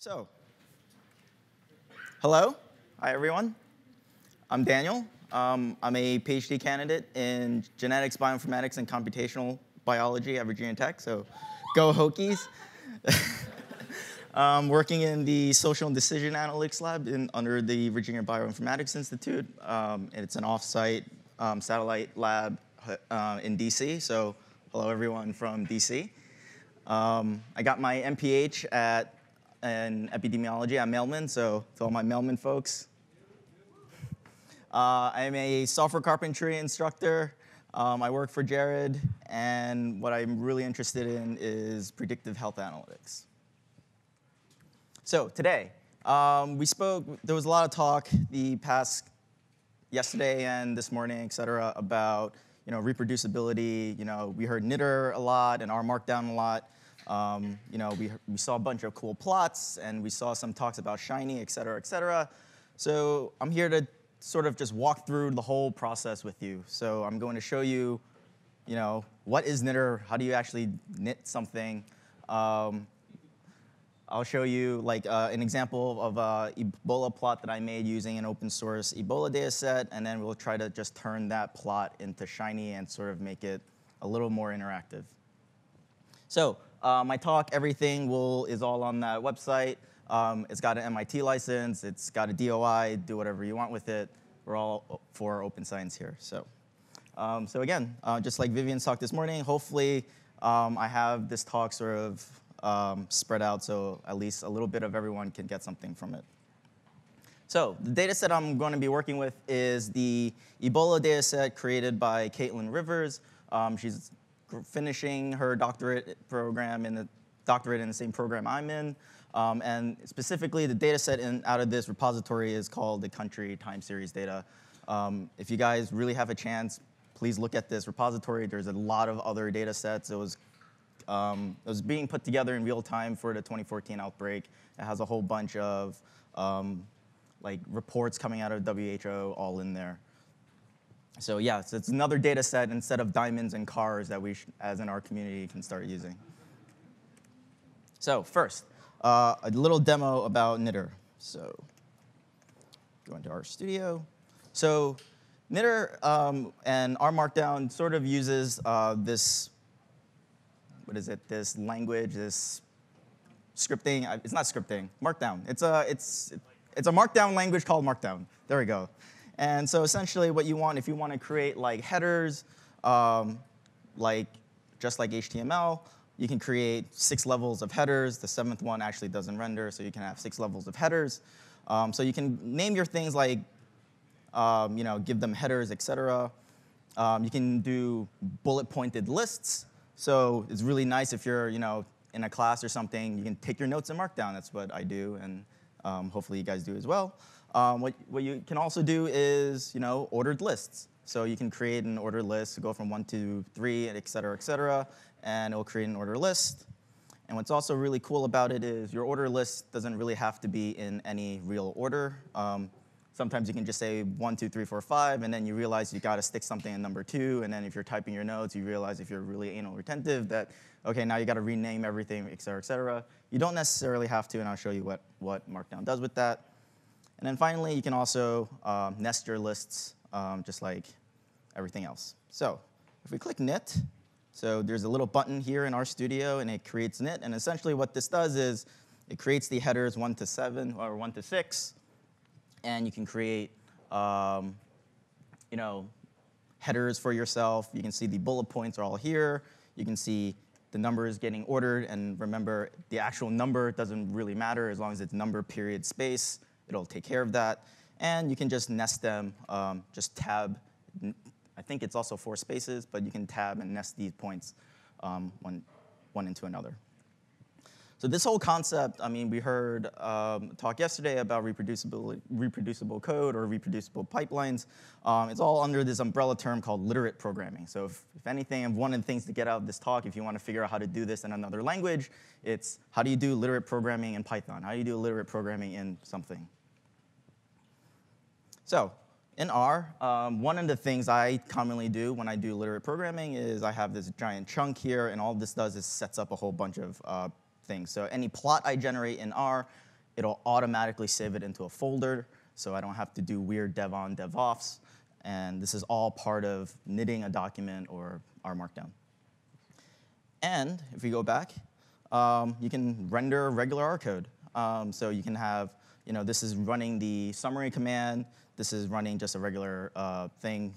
So, hello. Hi, everyone. I'm Daniel. I'm a PhD candidate in genetics, bioinformatics, and computational biology at Virginia Tech, so go Hokies. Working in the social and decision analytics lab under the Virginia Bioinformatics Institute. It's an off-site satellite lab in DC, so hello everyone from DC. I got my MPH in epidemiology at Mailman, so to all my Mailman folks. I'm a software carpentry instructor. I work for Jared, and what I'm really interested in is predictive health analytics. So today, there was a lot of talk yesterday and this morning, et cetera, about reproducibility. We heard knitr a lot and R markdown a lot. We saw a bunch of cool plots, and we saw some talks about Shiny, et cetera, et cetera. So I'm here to sort of just walk through the whole process with you. So I'm going to show you, what is knitr? How do you actually knit something? I'll show you an example of an Ebola plot that I made using an open source Ebola data set, and then we'll try to just turn that plot into Shiny and sort of make it a little more interactive. So my talk, everything is all on that website. It's got an MIT license. It's got a DOI. Do whatever you want with it. We're all for open science here. So again, just like Vivian's talk this morning, hopefully I have this talk sort of spread out so at least a little bit of everyone can get something from it. So the data set I'm going to be working with is the Ebola data set created by Caitlin Rivers. She's finishing her doctorate in the same program I'm in. And specifically, the data set out of this repository is called the country time series data. If you guys really have a chance, please look at this repository. There's a lot of other data sets. It was being put together in real time for the 2014 outbreak. It has a whole bunch of reports coming out of WHO all in there. So yeah, so it's another data set instead of diamonds and cars that we, as in our community, can start using. So first, a little demo about knitr. So go into our studio. So knitr and R markdown sort of uses this language, this scripting. It's not scripting, markdown. It's a markdown language called markdown. There we go. And so essentially what you want, if you want to create headers, just like HTML, you can create 6 levels of headers. The 7th one actually doesn't render, so you can have 6 levels of headers. So you can name your things give them headers, et cetera. You can do bullet-pointed lists. So it's really nice if you're in a class or something. You can take your notes in Markdown. That's what I do, and hopefully you guys do as well. What you can also do is ordered lists. So you can create an ordered list, go from 1 to 3, et cetera, and it'll create an order list. And what's also really cool about it is your order list doesn't really have to be in any real order. Sometimes you can just say 1, 2, 3, 4, 5, and then you realize you got to stick something in number 2. And then if you're typing your notes, you realize if you're really anal retentive that, OK, now you got to rename everything, et cetera, et cetera. You don't necessarily have to, and I'll show you what Markdown does with that. And then finally, you can also nest your lists just like everything else. So if we click knit, so there's a little button here in our studio, and it creates knit. And essentially what this does is it creates the headers 1 to 7 or 1 to 6. And you can create headers for yourself. You can see the bullet points are all here. You can see the numbers getting ordered. And remember, the actual number doesn't really matter as long as it's number, period, space. It'll take care of that. And you can just nest them, just tab. I think it's also 4 spaces, but you can tab and nest these points one into another. So this whole concept, we heard talk yesterday about reproducible code or reproducible pipelines. It's all under this umbrella term called literate programming. So if anything, one of the things to get out of this talk, if you want to figure out how to do this in another language, it's how do you do literate programming in Python? How do you do literate programming in something? So in R, one of the things I commonly do when I do literate programming is I have this giant chunk here, and all this does is sets up a whole bunge of things. So any plot I generate in R it'll automatically save it into a folder, so I don't have to do weird dev on, dev offs. And this is all part of knitting a document or our Markdown. And if we go back, you can render regular R code. So you can have, this is running the summary command. This is running just a regular thing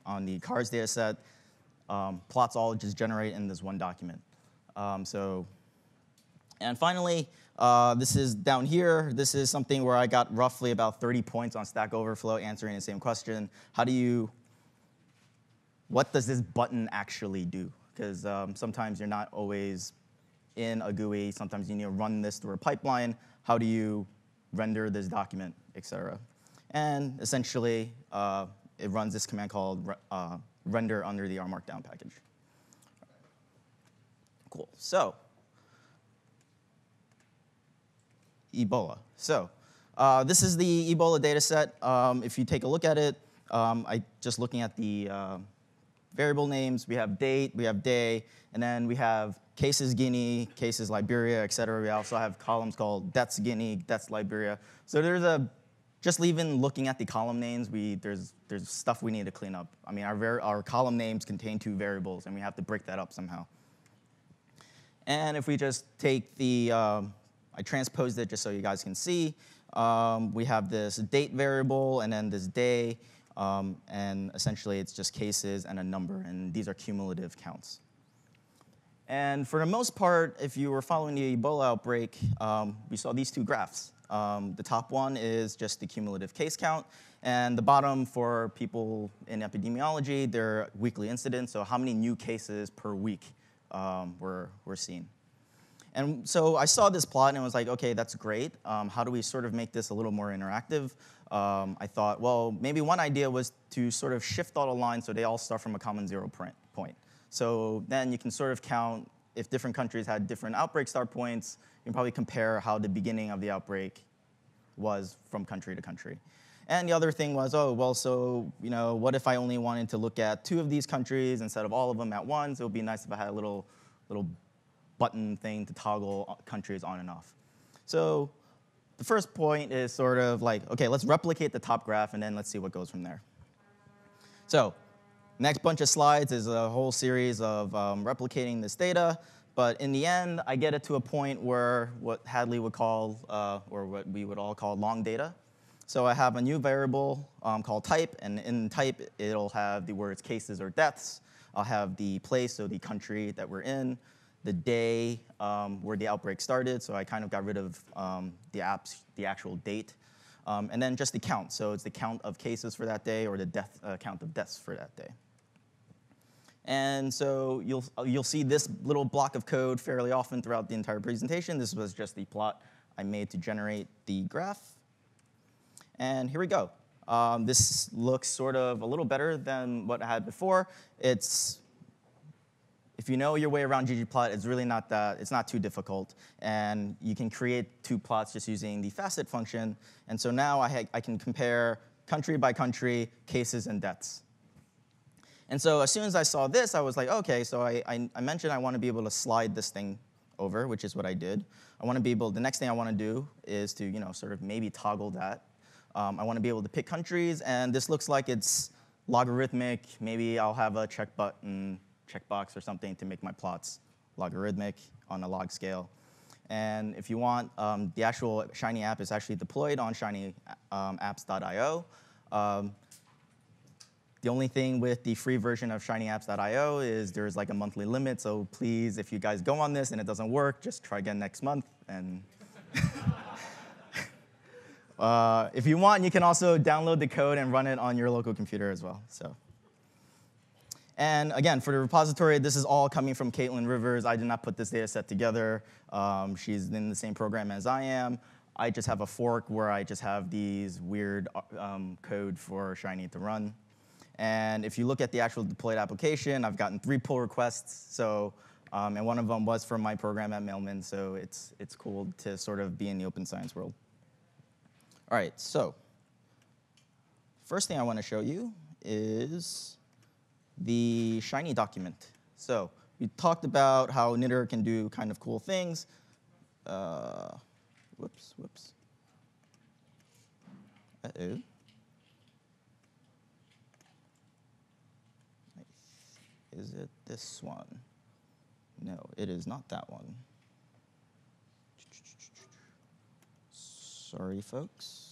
on the cars data set. Plots all just generate in this one document. And finally, this is down here. This is something where I got roughly about 30 points on Stack Overflow answering the same question. What does this button actually do? Because sometimes you're not always in a GUI. Sometimes you need to run this through a pipeline. How do you render this document, et cetera? And essentially, it runs this command called render under the R Markdown package. Cool. So Ebola. So this is the Ebola data set. If you take a look at it, just looking at the variable names, we have date, we have day, and then we have cases Guinea, cases Liberia, et cetera. We also have columns called deaths Guinea, deaths Liberia. So there's just even looking at the column names, there's stuff we need to clean up. I mean, our column names contain 2 variables, and we have to break that up somehow. And if we just take I transposed it just so you guys can see. We have this date variable and then this day, and essentially it's just cases and a number, and these are cumulative counts. And for the most part, if you were following the Ebola outbreak, we saw these 2 graphs. The top one is just the cumulative case count, and the bottom for people in epidemiology, they're weekly incidents, so how many new cases per week were seen. And so I saw this plot and I was like, okay, that's great. How do we sort of make this a little more interactive? I thought, well, maybe one idea was to sort of shift all the lines so they all start from a common 0 point. So then you can sort of count if different countries had different outbreak start points. You can probably compare how the beginning of the outbreak was from country to country. And the other thing was, oh, well, so what if I only wanted to look at 2 of these countries instead of all of them at once? It would be nice if I had a little button thing to toggle countries on and off. So the first point is sort of like, okay, let's replicate the top graph, and then let's see what goes from there. So next bunch of slides is a whole series of replicating this data. But in the end, I get it to a point where what Hadley would call, or what we would all call long data. So I have a new variable called type, and in type, it'll have the words cases or deaths. I'll have the place, so the country that we're in, the day where the outbreak started, so I kind of got rid of the actual date, and then just the count. So it's the count of cases for that day or the count of deaths for that day. And so you'll see this little block of code fairly often throughout the entire presentation. This was just the plot I made to generate the graph. And here we go. This looks sort of a little better than what I had before. If you know your way around ggplot, it's really it's not too difficult. And you can create 2 plots just using the facet function. And so now I can compare country by country, cases and deaths. And so as soon as I saw this, I was like, okay, so I mentioned I want to be able to slide this thing over, which is what I did. The next thing I want to do is to sort of maybe toggle that. I want to be able to pick countries, and this looks like it's logarithmic. Maybe I'll have a checkbox or something to make my plots logarithmic on a log scale. And if you want, the actual Shiny app is actually deployed on shinyapps.io. The only thing with the free version of shinyapps.io is there's like a monthly limit, so please, if you guys go on this and it doesn't work, just try again next month. And if you want, you can also download the code and run it on your local computer as well. And again, for the repository, this is all coming from Caitlin Rivers. I did not put this data set together. She's in the same program as I am. I just have a fork where I just have these weird code for Shiny to run. And if you look at the actual deployed application, I've gotten 3 pull requests. And one of them was from my program at Mailman. So it's cool to sort of be in the open science world. All right, so first thing I want to show you is the Shiny document. So we talked about how knitr can do kind of cool things. Let Whoops, whoops. Uh-oh. Is it this one? No, it is not that one. Sorry, folks.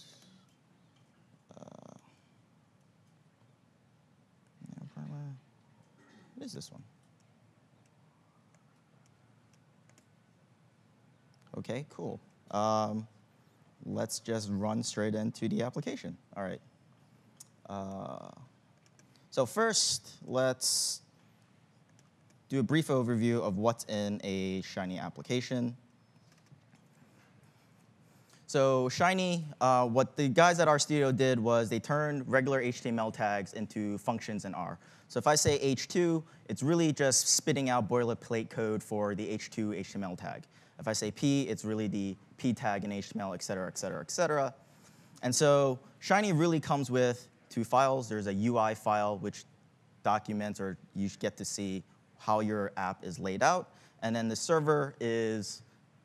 What is this one? Okay, cool. Let's just run straight into the application. All right. So first, let's do a brief overview of what's in a Shiny application. So Shiny, what the guys at RStudio did was they turned regular HTML tags into functions in R. So if I say h2, it's really just spitting out boilerplate code for the h2 HTML tag. If I say p, it's really the p tag in HTML, et cetera, et cetera, et cetera. And so Shiny really comes with two files. There's a UI file, which documents or you get to see how your app is laid out. And then the server is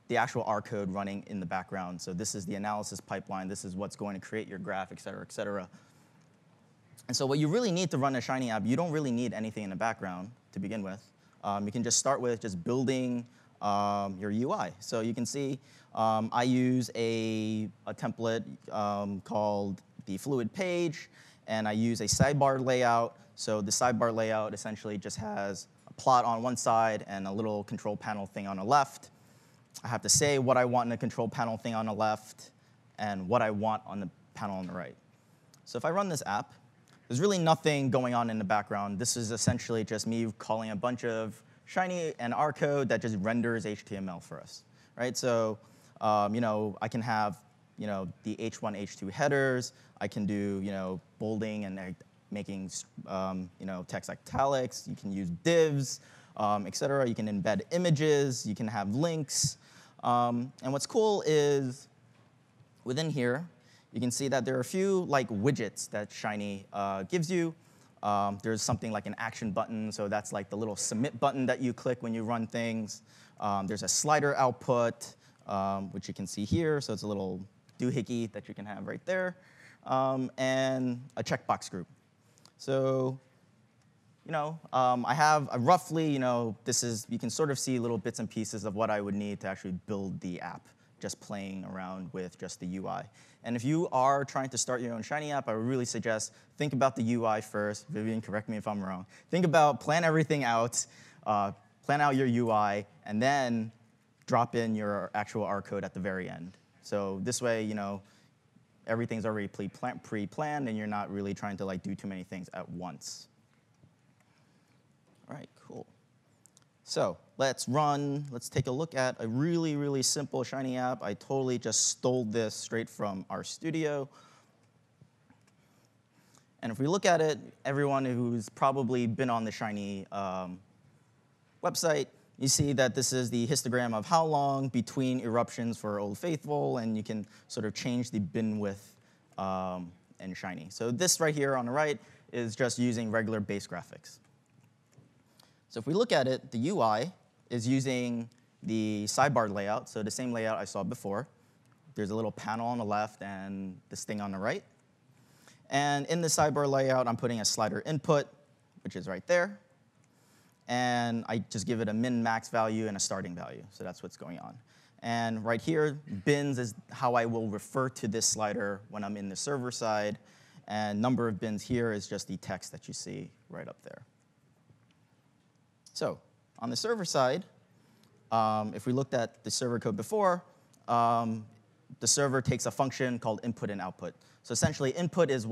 the actual R code running in the background. So this is the analysis pipeline. This is what's going to create your graph, et cetera, et cetera. And so what you really need to run a Shiny app, you don't really need anything in the background to begin with. You can just start with just building your UI. So you can see I use a template called the fluid page, and I use a sidebar layout. So the sidebar layout essentially just has a plot on one side and a little control panel thing on the left. I have to say what I want in the control panel thing on the left and what I want on the panel on the right. So if I run this app, there's really nothing going on in the background. This is essentially just me calling a bunch of Shiny and R code that just renders HTML for us, right? So, I can have, the H1, H2 headers. I can do, bolding and making, text italics. You can use divs, et cetera. You can embed images. You can have links. And what's cool is within here, you can see that there are a few widgets that Shiny gives you. There's something like an action button, so that's like the little submit button that you click when you run things. There's a slider output, which you can see here, so it's a little doohickey that you can have right there, and a checkbox group. So, I have a roughly, you can sort of see little bits and pieces of what I would need to actually build the app, just playing around with just the UI. And if you are trying to start your own Shiny app, I would really suggest think about the UI first. Vivian, correct me if I'm wrong. Plan everything out, plan out your UI, and then drop in your actual R code at the very end. So this way, everything's already pre-planned, and you're not really trying to do too many things at once. All right, cool. So let's take a look at a really, really simple Shiny app. I totally just stole this straight from RStudio. And if we look at it, everyone who's probably been on the Shiny website, you see that this is the histogram of how long between eruptions for Old Faithful, and you can sort of change the bin width in Shiny. So this right here on the right is just using regular base graphics. So if we look at it, the UI is using the sidebar layout, so the same layout I saw before. There's a little panel on the left and this thing on the right. And in the sidebar layout, I'm putting a slider input, which is right there. And I just give it a min-max value and a starting value. So that's what's going on. And right here, bins is how I will refer to this slider when I'm in the server side. And number of bins here is just the text that you see right up there. So on the server side, if we looked at the server code before, the server takes a function called input and output. So essentially, input is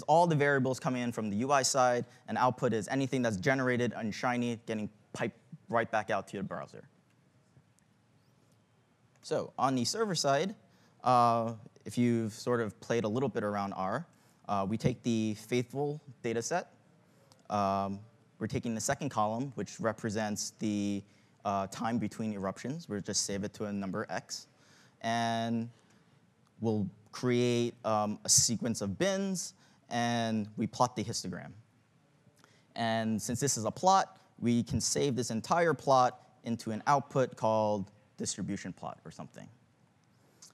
all the variables coming in from the UI side, and output is anything that's generated in Shiny getting piped right back out to your browser. So on the server side, if you've sort of played a little bit around R, we take the faithful data set. We're taking the second column, which represents the time between eruptions. We'll just save it to a number x. And we'll create a sequence of bins, and we plot the histogram. And since this is a plot, we can save this entire plot into an output called distribution plot or something.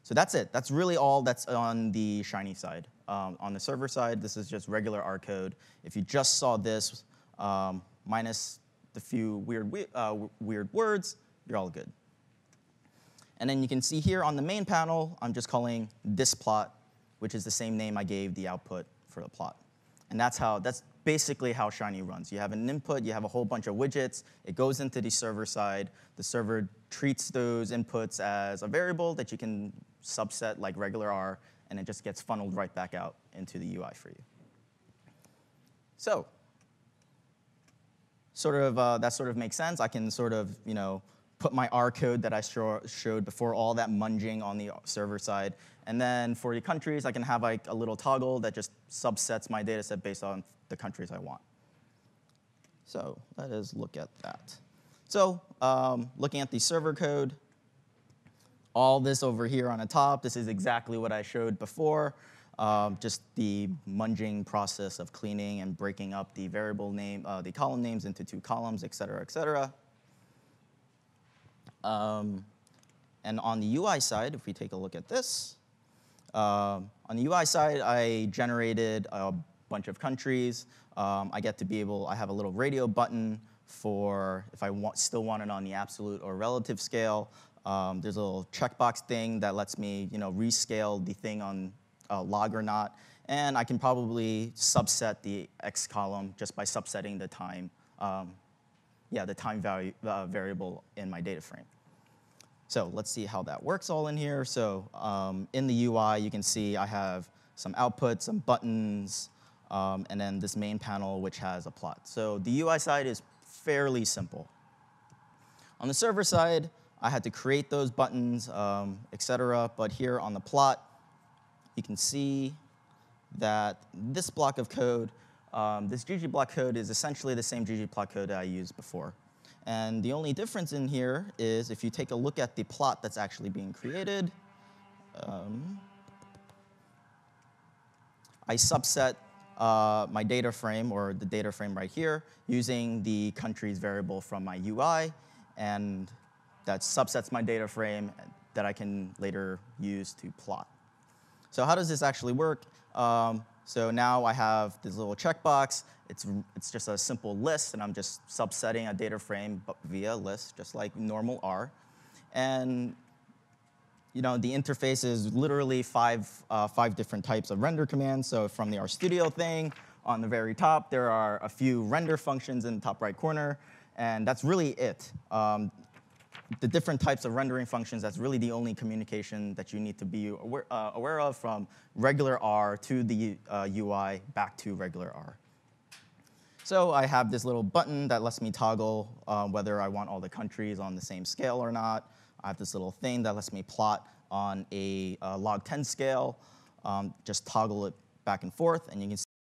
So that's it. That's really all that's on the Shiny side. On the server side, this is just regular R code. If you just saw this, minus the few weird words, you're all good. And then you can see here on the main panel, I'm just calling this plot, which is the same name I gave the output for the plot. And that's basically how Shiny runs. You have an input, you have a whole bunch of widgets, it goes into the server side, the server treats those inputs as a variable that you can subset like regular R, and it just gets funneled right back out into the UI for you. So, that sort of makes sense. I can sort of, put my R code that I showed before, all that munging on the server side. And then for the countries, I can have like a little toggle that just subsets my data set based on the countries I want. So let us look at that. So looking at the server code, all this over here on the top, this is exactly what I showed before. Just the munging process of cleaning and breaking up the variable name, the column names into 2 columns, et cetera, et cetera. And on the UI side, if we take a look at this, on the UI side, I generated a bunch of countries. I have a little radio button for if I still want it on the absolute or relative scale. There's a little checkbox thing that lets me, rescale the thing on log or not. And I can probably subset the X column just by subsetting the time, the time variable in my data frame. So let's see how that works all in here. So in the UI, you can see I have some outputs, some buttons, and then this main panel, which has a plot. So the UI side is fairly simple. On the server side, I had to create those buttons, et cetera. But here on the plot, you can see that this block of code, this ggplot code is essentially the same ggplot code that I used before. And the only difference in here is if you take a look at the plot that's actually being created, I subset my data frame, or the data frame right here, using the countries variable from my UI, and that subsets my data frame that I can later use to plot. So how does this actually work? So now I have this little checkbox. It's just a simple list, and I'm just subsetting a data frame via list, just like normal R. And the interface is literally five different types of render commands. So from the RStudio thing, on the very top, there are a few render functions in the top right corner, and that's really it. The different types of rendering functions, that's really the only communication that you need to be aware of, from regular R to the UI back to regular R. So I have this little button that lets me toggle whether I want all the countries on the same scale or not. I have this little thing that lets me plot on a log 10 scale. Just toggle it back and forth, and you can